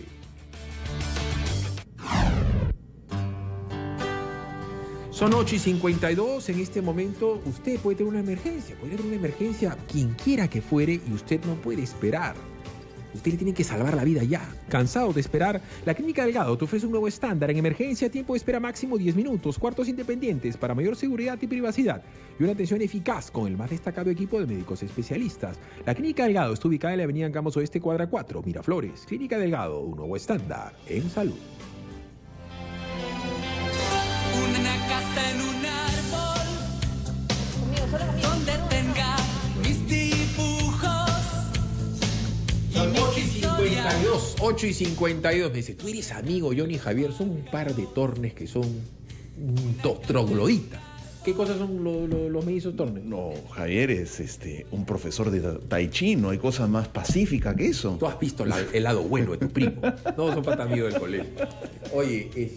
Son 8:52. En este momento usted puede tener una emergencia, quien quiera que fuere, y usted no puede esperar. Usted le tiene que salvar la vida ya. ¿Cansado de esperar? La Clínica Delgado te ofrece un nuevo estándar en emergencia, tiempo de espera máximo 10 minutos, cuartos independientes para mayor seguridad y privacidad y una atención eficaz con el más destacado equipo de médicos especialistas. La Clínica Delgado está ubicada en la avenida Angamos Oeste, cuadra 4, Miraflores. Clínica Delgado, un nuevo estándar en salud. Una casa en un árbol, donde tenga mis dibujos. 8:52. Me dice, tú eres amigo, Johnny Javier. Son un par de tornes que son dos trogloditas. ¿Qué cosas son los mellizos tornes? No, Javier es un profesor de Tai Chi, no hay cosa más pacífica que eso. Tú has visto el lado bueno de tu primo. No, son patas amigos del colegio. Oye,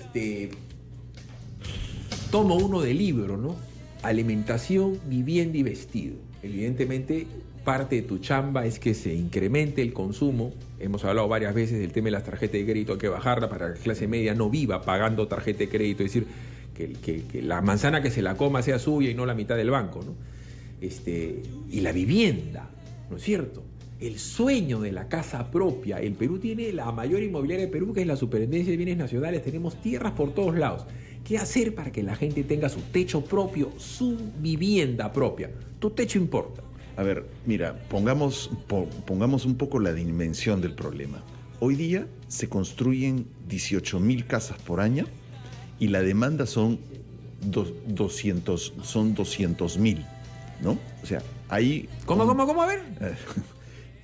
tomo uno del libro, ¿no? Alimentación, vivienda y vestido. Evidentemente, parte de tu chamba es que se incremente el consumo. Hemos hablado varias veces del tema de las tarjetas de crédito, hay que bajarla para que la clase media no viva pagando tarjeta de crédito. Es decir, que la manzana que se la coma sea suya y no la mitad del banco, ¿no? Y la vivienda, ¿no es cierto? El sueño de la casa propia. El Perú tiene la mayor inmobiliaria de Perú, que es la Superintendencia de Bienes Nacionales. Tenemos tierras por todos lados. ¿Qué hacer para que la gente tenga su techo propio, su vivienda propia? Tu techo importa. A ver, mira, pongamos un poco la dimensión del problema. Hoy día se construyen 18.000 casas por año y la demanda son 200.000, ¿no? O sea, ahí... ¿Cómo? A ver.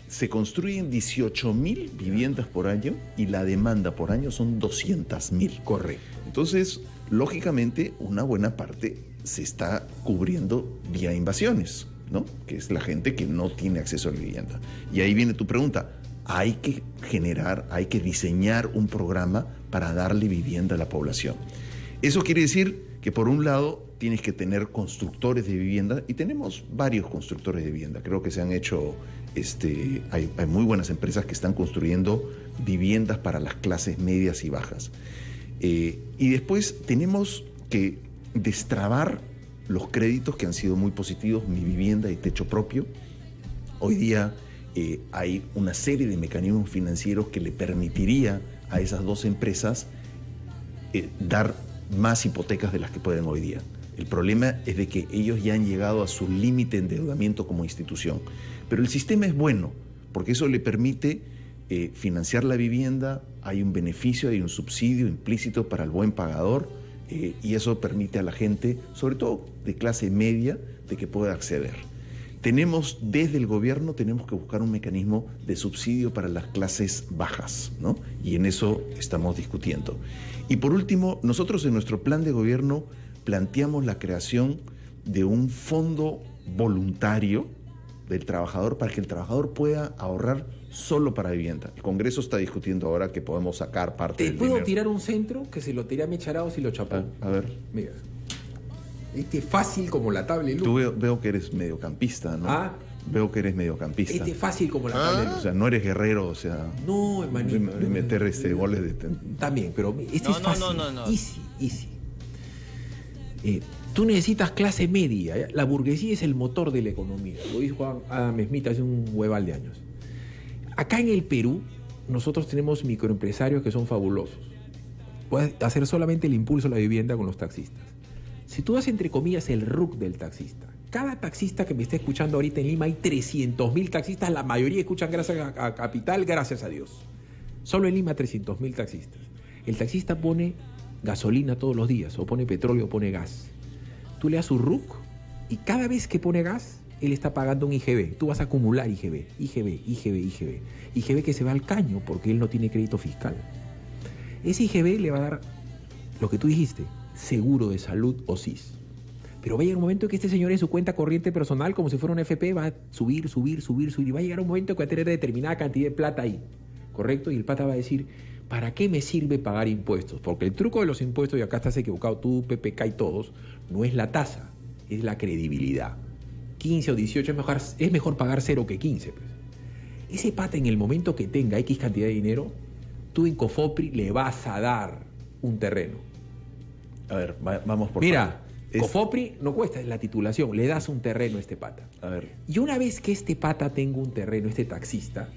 Se construyen 18.000 viviendas por año y la demanda por año son 200.000. Correcto. Entonces, lógicamente, una buena parte se está cubriendo vía invasiones, ¿no? Que es la gente que no tiene acceso a la vivienda. Y ahí viene tu pregunta. Hay que diseñar un programa para darle vivienda a la población. Eso quiere decir que, por un lado, tienes que tener constructores de vivienda, y tenemos varios constructores de vivienda. Creo que se han hecho, hay muy buenas empresas que están construyendo viviendas para las clases medias y bajas. Y después tenemos que destrabar los créditos que han sido muy positivos, Mi Vivienda y Techo Propio. Hoy día hay una serie de mecanismos financieros que le permitiría a esas dos empresas dar más hipotecas de las que pueden hoy día. El problema es de que ellos ya han llegado a su límite de endeudamiento como institución. Pero el sistema es bueno, porque eso le permite financiar la vivienda, hay un beneficio, hay un subsidio implícito para el buen pagador, y eso permite a la gente, sobre todo de clase media, de que pueda acceder. Desde el gobierno tenemos que buscar un mecanismo de subsidio para las clases bajas, ¿no? Y en eso estamos discutiendo. Y por último, nosotros en nuestro plan de gobierno planteamos la creación de un fondo voluntario del trabajador para que el trabajador pueda ahorrar solo para vivienda. El Congreso está discutiendo ahora que podemos sacar parte del dinero. ¿Te puedo tirar un centro que se lo tiré a Mecharao si lo chapó? A ver. Mira. Fácil como la tabla de luz. Tú veo que eres mediocampista, ¿no? Ah. Veo que eres mediocampista. Fácil como la tabla de luz. O sea, no eres guerrero, o sea... No, hermanito. De meter goles de... También, pero es fácil. No. Easy. Tú necesitas clase media. ¿Ya? La burguesía es el motor de la economía. Lo dijo Juan Adam Smith hace un hueval de años. Acá en el Perú, nosotros tenemos microempresarios que son fabulosos. Puedes hacer solamente el impulso a la vivienda con los taxistas. Si tú haces, entre comillas, el RUC del taxista, cada taxista que me está escuchando ahorita en Lima, hay 300.000 taxistas, la mayoría escuchan gracias a Capital, gracias a Dios. Solo en Lima 300.000 taxistas. El taxista pone gasolina todos los días, o pone petróleo o pone gas. Tú le das su RUC y cada vez que pone gas, él está pagando un IGB. Tú vas a acumular IGB que se va al caño porque él no tiene crédito fiscal. Ese IGB le va a dar lo que tú dijiste, seguro de salud o SIS. Pero va a llegar un momento en que este señor en su cuenta corriente personal, como si fuera un FP, va a subir, y va a llegar un momento que va a tener determinada cantidad de plata ahí, ¿correcto? Y el pata va a decir, ¿para qué me sirve pagar impuestos? Porque el truco de los impuestos, y acá estás equivocado tú, PPK y todos, no es la tasa, es la credibilidad. 15 o 18 es mejor pagar 0 que 15. Pues. Ese pata, en el momento que tenga X cantidad de dinero, tú en Cofopri le vas a dar un terreno. A ver, vamos por... Mira, Cofopri no cuesta, es la titulación, le das un terreno a este pata. A ver. Y una vez que este pata tenga un terreno, este taxista,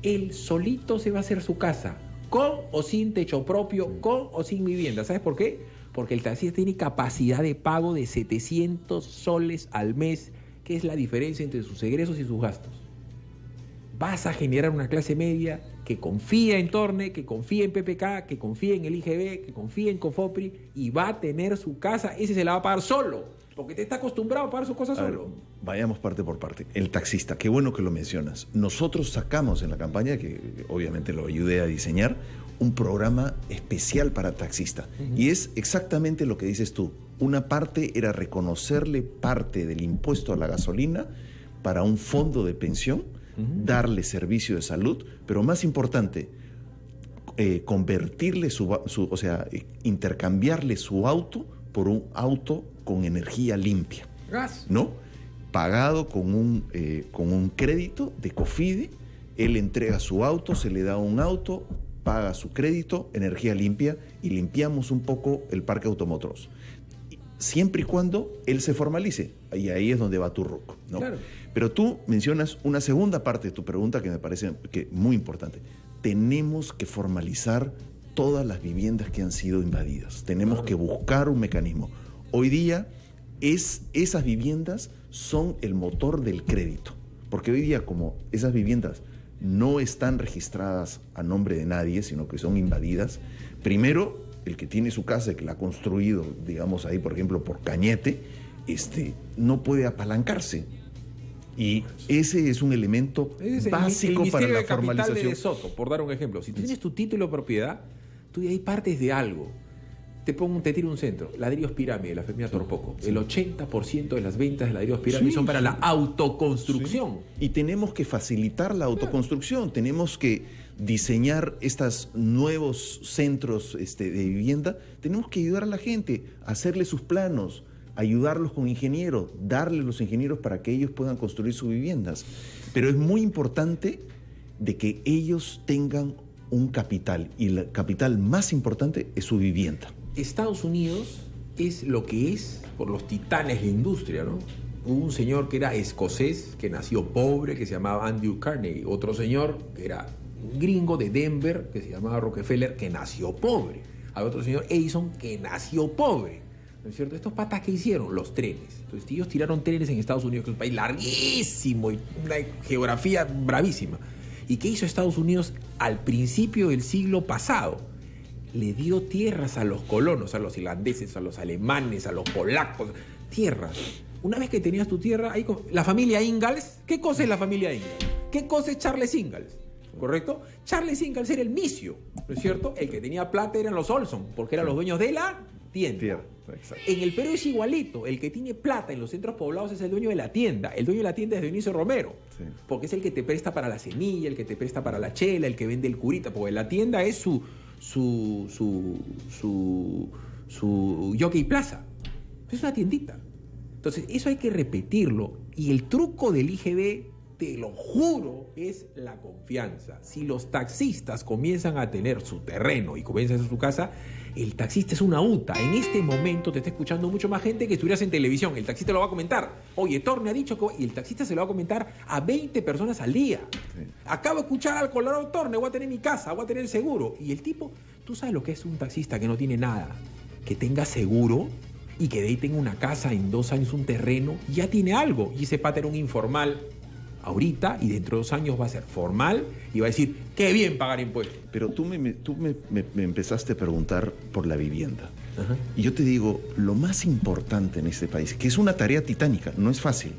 él solito se va a hacer su casa, con o sin techo propio, con o sin vivienda. ¿Sabes por qué? Porque el taxista tiene capacidad de pago de 700 soles al mes, que es la diferencia entre sus egresos y sus gastos. Vas a generar una clase media que confía en Torne, que confía en PPK, que confía en el IGB, que confía en Cofopri, y va a tener su casa. Ese se la va a pagar solo, porque te está acostumbrado a pagar sus cosas solo. Vayamos parte por parte. El taxista, qué bueno que lo mencionas. Nosotros sacamos en la campaña, que obviamente lo ayudé a diseñar, un programa especial para taxista. Y es exactamente lo que dices tú. Una parte era reconocerle parte del impuesto a la gasolina para un fondo de pensión, darle servicio de salud, pero más importante, convertirle intercambiarle su auto por un auto con energía limpia. Gas. ¿No? Pagado con un crédito de COFIDE, él entrega su auto, se le da un auto paga su crédito, energía limpia, y limpiamos un poco el parque automotor. Siempre y cuando él se formalice. Y ahí es donde va tu RUC, ¿no? Claro. Pero tú mencionas una segunda parte de tu pregunta que me parece que muy importante. Tenemos que formalizar todas las viviendas que han sido invadidas. Tenemos que buscar un mecanismo. Hoy día esas viviendas son el motor del crédito. Porque hoy día, como esas viviendas no están registradas a nombre de nadie, sino que son invadidas, primero, el que tiene su casa, que la ha construido, digamos ahí, por ejemplo, por Cañete, no puede apalancarse. Y ese es un elemento básico para la formalización. De Soto, por dar un ejemplo. Si tú tienes tu título de propiedad, tú de ahí partes de algo. Te tiro un centro, Ladrillos Pirámide, la familia Torpoco. Sí. El 80% de las ventas de Ladrillos Pirámide son para la autoconstrucción. Sí. Y tenemos que facilitar la autoconstrucción. Tenemos que diseñar estos nuevos centros de vivienda. Tenemos que ayudar a la gente, hacerle sus planos, ayudarlos con ingenieros, darles los ingenieros para que ellos puedan construir sus viviendas. Pero es muy importante de que ellos tengan un capital, y el capital más importante es su vivienda. Estados Unidos es lo que es por los titanes de la industria, ¿no? Hubo un señor que era escocés, que nació pobre, que se llamaba Andrew Carnegie. Otro señor que era un gringo de Denver, que se llamaba Rockefeller, que nació pobre. Hay otro señor, Edison, que nació pobre. ¿No es cierto? Estos patas que hicieron, los trenes. Entonces ellos tiraron trenes en Estados Unidos, que es un país larguísimo y una geografía bravísima. ¿Y qué hizo Estados Unidos al principio del siglo pasado? Le dio tierras a los colonos, a los irlandeses, a los alemanes, a los polacos. Tierras. Una vez que tenías tu tierra, ahí la familia Ingalls, ¿qué cosa es la familia Ingalls? ¿Qué cosa es Charles Ingalls? ¿Correcto? Charles Ingalls era el misio, ¿no es cierto? El que tenía plata eran los Olson, porque eran los dueños de la tienda. En el Perú es igualito. El que tiene plata en los centros poblados es el dueño de la tienda. El dueño de la tienda es Dionisio Romero, porque es el que te presta para la semilla, el que te presta para la chela, el que vende el curita, porque la tienda es su Jockey Plaza. Es una tiendita. Entonces, eso hay que repetirlo. Y el truco del IGB, te lo juro, es la confianza. Si los taxistas comienzan a tener su terreno y comienzan a hacer su casa, el taxista es una UTA. En este momento te está escuchando mucho más gente que estuvieras en televisión. El taxista lo va a comentar. Oye, Torne ha dicho que... Y el taxista se lo va a comentar a 20 personas al día. Sí. Acabo de escuchar al Colorado Torne, voy a tener mi casa, voy a tener seguro. Y el tipo, ¿tú sabes lo que es un taxista que no tiene nada? Que tenga seguro y que de ahí tenga una casa, en 2 años un terreno, ya tiene algo. Y ese pata era un informal ahorita, y dentro de 2 años va a ser formal y va a decir, qué bien pagar impuestos. Pero tú me empezaste a preguntar por la vivienda. Ajá. Y yo te digo, lo más importante en este país, que es una tarea titánica, no es fácil,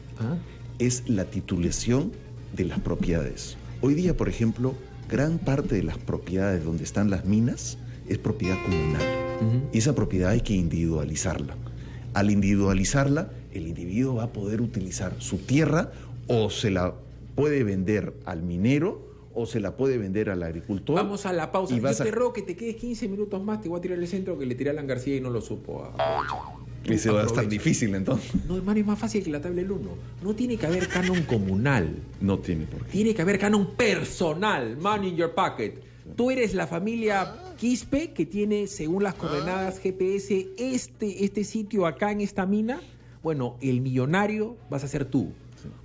es la titulación de las propiedades. Hoy día, por ejemplo, gran parte de las propiedades donde están las minas es propiedad comunal. Y esa propiedad hay que individualizarla. Al individualizarla, el individuo va a poder utilizar su tierra, o se la puede vender al minero, o se la puede vender al agricultor. Vamos a la pausa. Yo te ruego que te quedes 15 minutos más, te voy a tirar el centro que le tiré a Alan García y no lo supo aprovechar. Ese va a estar difícil, entonces. No, hermano, es más fácil que la tabla del 1. No tiene que haber canon comunal. No tiene por qué. Tiene que haber canon personal. Money in your pocket. Tú eres la familia Quispe, que tiene, según las coordenadas GPS, este sitio acá en esta mina. Bueno, el millonario vas a ser tú.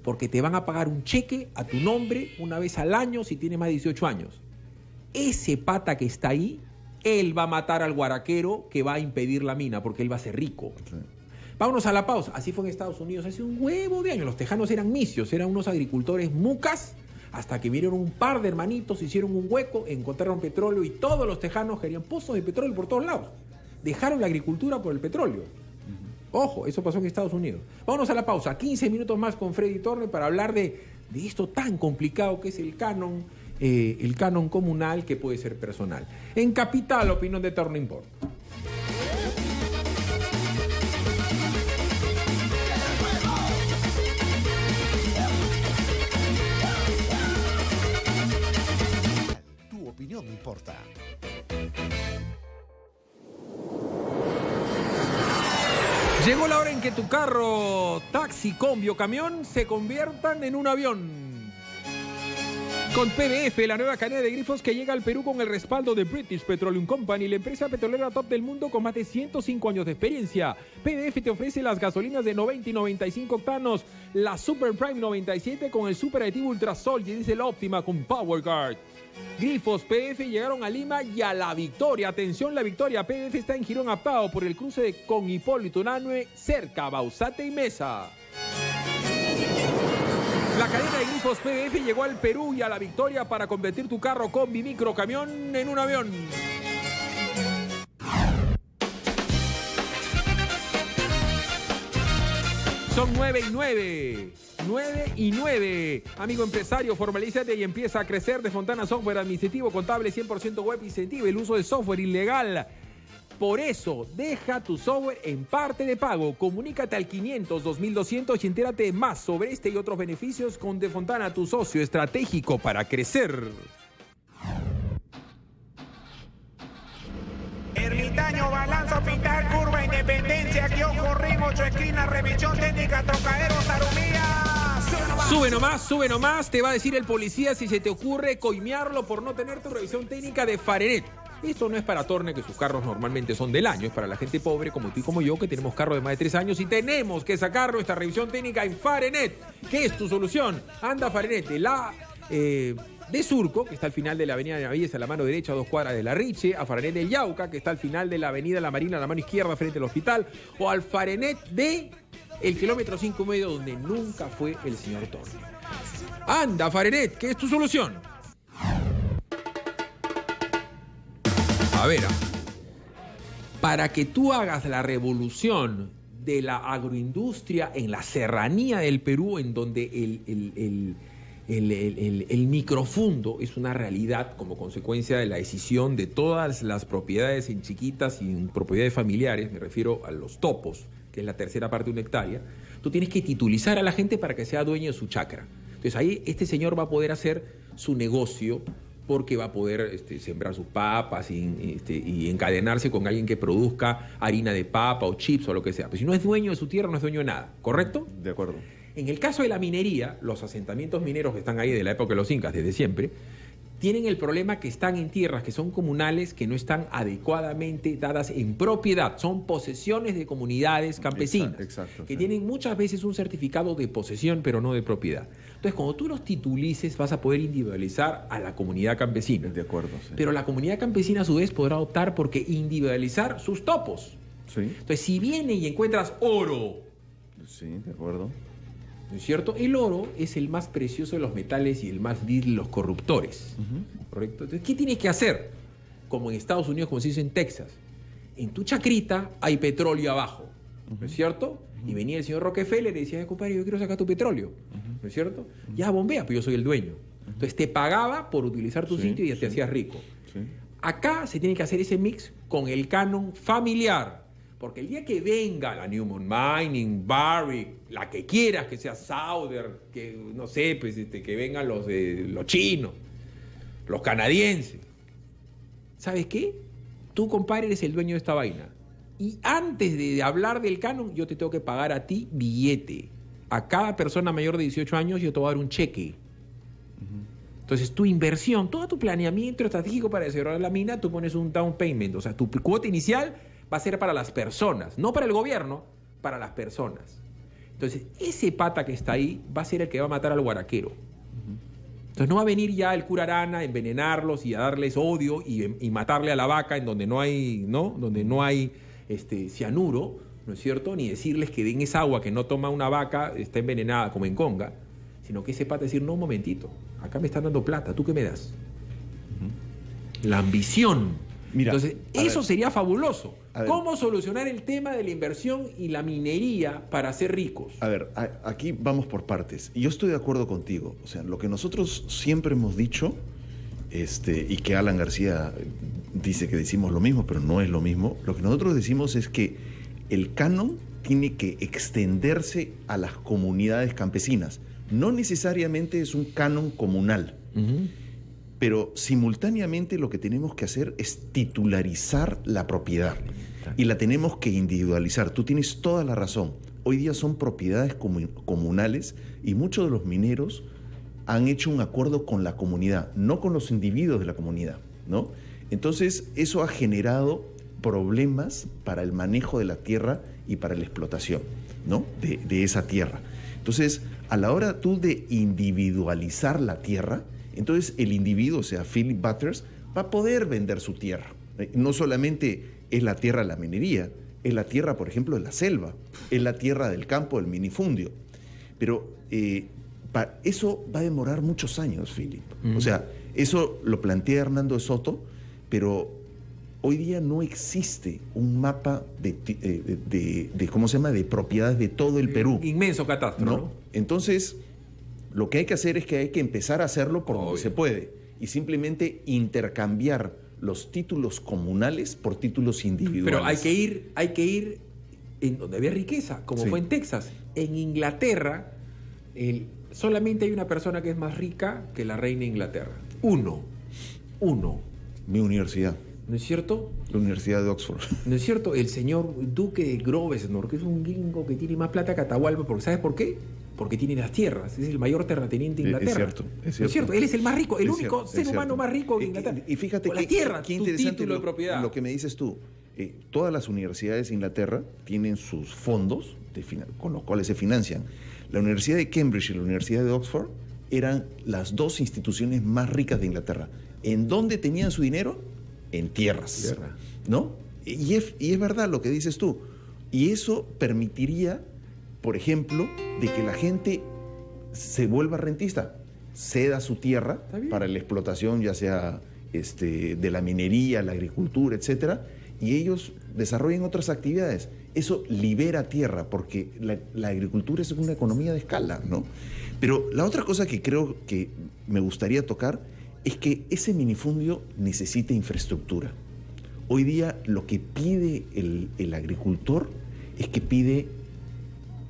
Porque te van a pagar un cheque a tu nombre una vez al año si tienes más de 18 años. Ese pata que está ahí, él va a matar al guaraquero que va a impedir la mina, porque él va a ser rico. Sí. Vámonos a la pausa. Así fue en Estados Unidos hace un huevo de años. Los tejanos eran misios, eran unos agricultores mucas, hasta que vinieron un par de hermanitos, hicieron un hueco, encontraron petróleo y todos los tejanos querían pozos de petróleo por todos lados. Dejaron la agricultura por el petróleo. Ojo, eso pasó en Estados Unidos. Vámonos a la pausa. 15 minutos más con Freddy Torne para hablar de esto tan complicado que es el canon comunal, que puede ser personal. En Capital, la opinión de Torne importa. Tu opinión importa. Llegó la hora en que tu carro, taxi, combi o camión se conviertan en un avión. Con PBF, la nueva cadena de grifos que llega al Perú con el respaldo de British Petroleum Company, la empresa petrolera top del mundo con más de 105 años de experiencia. PBF te ofrece las gasolinas de 90 y 95 octanos, la Super Prime 97 con el Super aditivo Ultrasol y diésel Óptima con Power Guard. Grifos PBF llegaron a Lima y a La Victoria. Atención, La Victoria. PBF está en Girón Aptao por el cruce con Hipólito Unanue, cerca Bausate y Mesa. La cadena de grifos PBF llegó al Perú y a La Victoria para convertir tu carro combi, micro, camión en un avión. Son 9:09. 9:09. Amigo empresario, formalízate y empieza a crecer. De Fontana Software administrativo, contable, 100% web, incentiva el uso de software ilegal. Por eso, deja tu software en parte de pago. Comunícate al 500-2200 y entérate más sobre este y otros beneficios con De Fontana, tu socio estratégico para crecer. Ermitaño, Balanza, Hospital, Curva, Independencia, Kiojo, Rim, 8 esquinas, revisión técnica, Trocadero, Sarumía. Sube nomás, te va a decir el policía si se te ocurre coimearlo por no tener tu revisión técnica de Fahrenheit. Esto no es para Torne, que sus carros normalmente son del año, es para la gente pobre como tú y como yo, que tenemos carros de más de 3 años y tenemos que sacar nuestra revisión técnica en Fahrenheit. ¿Qué es tu solución? Anda a Fahrenheit de Surco, que está al final de la avenida de Navilles a la mano derecha, a 2 cuadras de La Riche, a Fahrenheit del Yauca, que está al final de la avenida La Marina a la mano izquierda frente al hospital, o al Fahrenheit de el kilómetro 5,5 donde nunca fue el señor Torne. Anda a Fahrenheit, ¿qué es tu solución? A ver, para que tú hagas la revolución de la agroindustria en la serranía del Perú, en donde el microfundo es una realidad como consecuencia de la decisión de todas las propiedades en chiquitas y en propiedades familiares, me refiero a los topos, que es la tercera parte de 1 hectárea, tú tienes que titulizar a la gente para que sea dueño de su chacra. Entonces ahí este señor va a poder hacer su negocio, porque va a poder sembrar sus papas y encadenarse con alguien que produzca harina de papa o chips o lo que sea. Pero si no es dueño de su tierra, no es dueño de nada, ¿correcto? De acuerdo. En el caso de la minería, los asentamientos mineros que están ahí de la época de los incas, desde siempre, tienen el problema que están en tierras que son comunales, que no están adecuadamente dadas en propiedad. Son posesiones de comunidades campesinas, exacto, que sí. tienen muchas veces un certificado de posesión, pero no de propiedad. Entonces, cuando tú los titulices, vas a poder individualizar a la comunidad campesina. De acuerdo, sí. Pero la comunidad campesina, a su vez, podrá optar por individualizar sus topos. Sí, Entonces, si viene y encuentras oro, sí, de acuerdo. ¿no es cierto? El oro es el más precioso de los metales y el más vil de los corruptores, ¿correcto? Entonces, ¿qué tienes que hacer? Como en Estados Unidos, como se dice en Texas. En tu chacrita hay petróleo abajo, ¿no es cierto? Y venía el señor Rockefeller y decía, compadre, yo quiero sacar tu petróleo, ¿no es cierto? Ya bombea, pues yo soy el dueño. Entonces te pagaba por utilizar tu sitio y ya te hacías rico. Sí. Acá se tiene que hacer ese mix con el canon familiar. Porque el día que venga la Newmont Mining, Barrick, la que quieras, que sea Sauder, que no sé, pues que vengan los chinos, los canadienses. ¿Sabes qué? Tú, compadre, eres el dueño de esta vaina. Y antes de hablar del canon, yo te tengo que pagar a ti billete. A cada persona mayor de 18 años yo te voy a dar un cheque. Entonces, tu inversión, todo tu planeamiento estratégico para desarrollar la mina, tú pones un down payment. O sea, tu cuota inicial va a ser para las personas, no para el gobierno, para las personas. Entonces, ese pata que está ahí va a ser el que va a matar al guaraquero. Entonces, no va a venir ya el cura Arana a envenenarlos y a darles odio y matarle a la vaca en donde no hay, ¿no? Donde no hay cianuro, ¿no es cierto? Ni decirles que den esa agua que no toma una vaca, está envenenada como en Conga, sino que ese pata decir, no, un momentito, acá me están dando plata, ¿tú qué me das? La ambición. Mira, entonces, eso sería fabuloso. A ver. ¿Cómo solucionar el tema de la inversión y la minería para ser ricos? A ver, aquí vamos por partes. Y yo estoy de acuerdo contigo. O sea, lo que nosotros siempre hemos dicho, y que Alan García dice que decimos lo mismo, pero no es lo mismo. Lo que nosotros decimos es que el canon tiene que extenderse a las comunidades campesinas. No necesariamente es un canon comunal. Pero simultáneamente lo que tenemos que hacer es titularizar la propiedad y la tenemos que individualizar. Tú tienes toda la razón. Hoy día son propiedades comunales y muchos de los mineros han hecho un acuerdo con la comunidad, no con los individuos de la comunidad, ¿no? Entonces, eso ha generado problemas para el manejo de la tierra y para la explotación, ¿no? de esa tierra. Entonces, a la hora tú de individualizar la tierra, entonces el individuo, o sea, Philip Butters, va a poder vender su tierra. No solamente es la tierra de la minería, es la tierra, por ejemplo, de la selva, es la tierra del campo, del minifundio. Pero eso va a demorar muchos años, Philip. O sea, eso lo plantea Hernando de Soto, pero hoy día no existe un mapa de ¿cómo se llama?, de propiedades de todo el Perú. Inmenso catastro, ¿no? Entonces, lo que hay que hacer es que hay que empezar a hacerlo por donde se puede y simplemente intercambiar los títulos comunales por títulos individuales. Pero hay que ir en donde había riqueza, como fue en Texas. En Inglaterra, solamente hay una persona que es más rica que la reina de Inglaterra. Uno. Mi universidad. ¿No es cierto? La Universidad de Oxford. ¿No es cierto? El señor Duque de Grosvenor, que es un gringo que tiene más plata que Atahualpa, porque ¿sabes por qué? Porque tiene las tierras, es el mayor terrateniente de Inglaterra. Es cierto. ¿No es cierto? Él es el más rico, el único ser humano más rico de Inglaterra. Y fíjate que qué interesante título de propiedad. Lo que me dices tú. Todas las universidades de Inglaterra tienen sus fondos con los cuales se financian. La Universidad de Cambridge y la Universidad de Oxford eran las dos instituciones más ricas de Inglaterra. ¿En dónde tenían su dinero? En tierras. ¿No? Y es verdad lo que dices tú. Y eso permitiría, por ejemplo, de que la gente se vuelva rentista, ceda su tierra para la explotación, ya sea de la minería, la agricultura, etcétera, y ellos desarrollen otras actividades. Eso libera tierra, porque la agricultura es una economía de escala, ¿no? Pero la otra cosa que creo que me gustaría tocar es que ese minifundio necesita infraestructura. Hoy día lo que pide el agricultor es que pide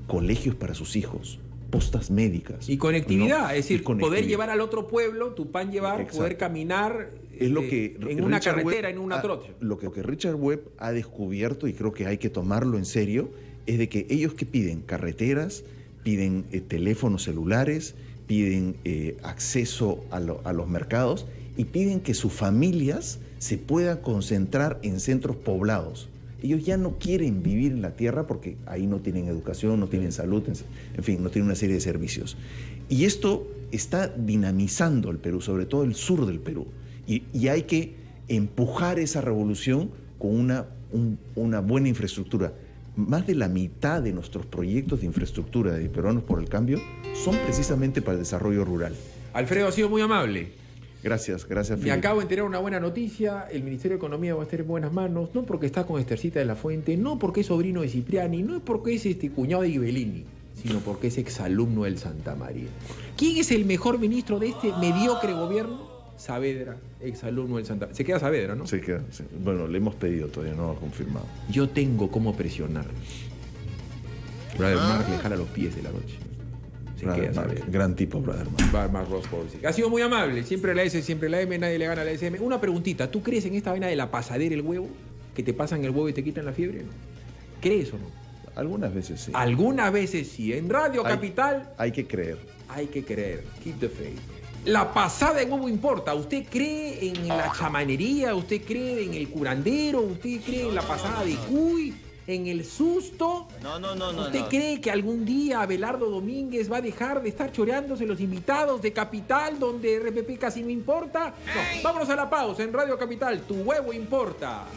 colegios para sus hijos, postas médicas. Y conectividad, ¿no? Es decir, poder llevar al otro pueblo, tu pan llevar, exacto, poder caminar es lo que en una carretera, en una trocha. Lo que Richard Webb ha descubierto, y creo que hay que tomarlo en serio, es de que ellos que piden carreteras, piden teléfonos celulares, piden acceso a los mercados y piden que sus familias se puedan concentrar en centros poblados. Ellos ya no quieren vivir en la tierra porque ahí no tienen educación, no tienen salud, en fin, no tienen una serie de servicios. Y esto está dinamizando el Perú, sobre todo el sur del Perú. Y hay que empujar esa revolución con una buena infraestructura. Más de la mitad de nuestros proyectos de infraestructura de Peruanos por el Cambio son precisamente para el desarrollo rural. Alfredo, ha sido muy amable. Gracias, Felipe. Me acabo de enterar una buena noticia. El Ministerio de Economía va a estar en buenas manos, no porque está con Estercita de la Fuente, no porque es sobrino de Cipriani, no es porque es cuñado de Ghibellini, sino porque es exalumno del Santa María. ¿Quién es el mejor ministro de este mediocre gobierno? Saavedra, exalumno del Santa María. Se queda Saavedra, ¿no? Se queda, sí. Bueno, le hemos pedido, todavía no lo ha confirmado. Yo tengo cómo presionar. Brother Mark le jala los pies de la noche. Gran tipo, Brother Mark Roscoe. Ha sido muy amable. Siempre la S, siempre la M, nadie le gana a la SM. Una preguntita. ¿Tú crees en esta vaina de la pasadera el huevo? ¿Que te pasan el huevo y te quitan la fiebre? ¿Crees o no? Algunas veces sí. Algunas veces sí. En Radio Capital... Hay que creer. Hay que creer. Keep the faith. La pasada de huevo importa. ¿Usted cree en la chamanería? ¿Usted cree en el curandero? ¿Usted cree en la pasada de cuy? ¿En el susto? No. ¿Usted cree que algún día Abelardo Domínguez va a dejar de estar choreándose los invitados de Capital, donde RPP casi no importa? No, vámonos a la pausa en Radio Capital. Tu huevo importa.